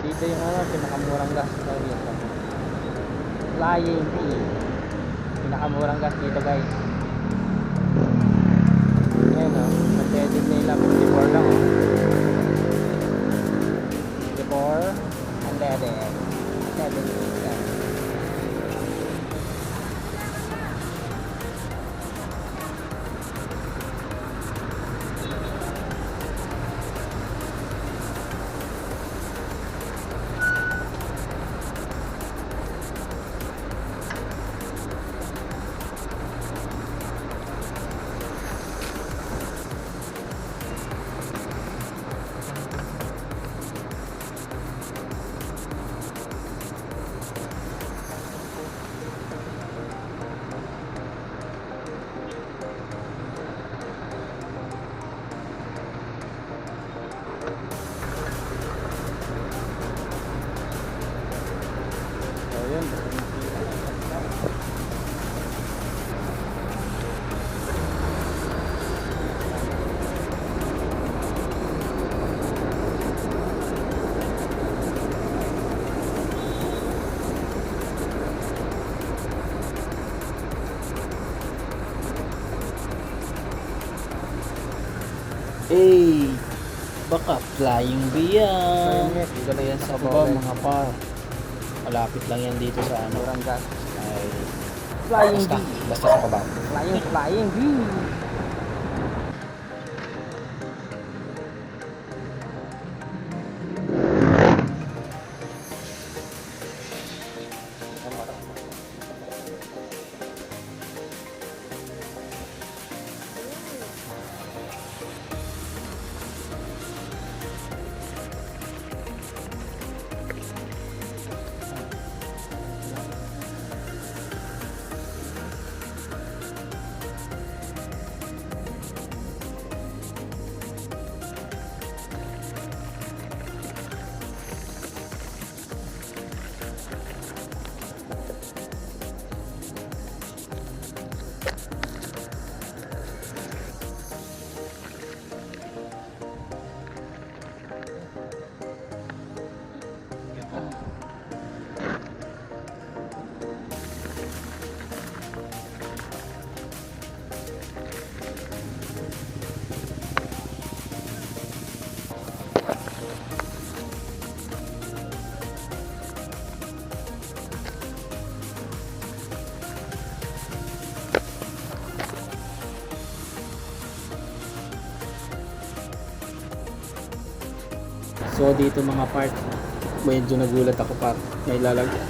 dito yung pinakamurang gas dito. Flying V. Pinakamurang gas dito guys. Ayan nag-edit nila 54 lang 54 and then 7 Ayun. Baka flying bee yan. Ayun, dito na yan sa Sa baba mga par. Malapit lang yan dito sa ano. murang gas. Ay, Flying basta, V. basta sa baba. Flying V. So dito mga part, medyo nagulat ako par. May lalagyan.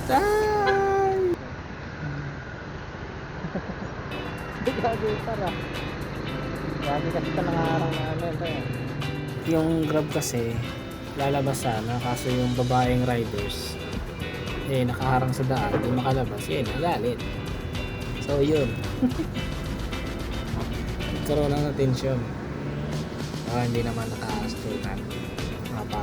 Gagi para. Gagi kasi ito nangarang na ano ito eh. Yung Grab kasi lalabas sana, kaso yung babaeng riders nakaharang sa daan, di makalabas, nagalit. So yun. Nagkaroon lang ng tension. Hindi naman naka-stukan. Mga pa.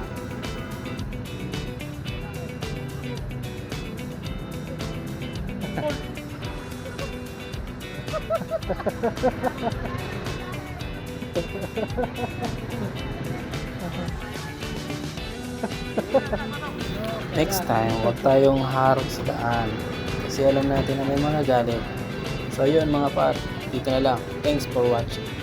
Next time, huwag tayong harap sa daan. Kasi alam natin na may mga galit. So yun mga par, dito na lang. Thanks for watching.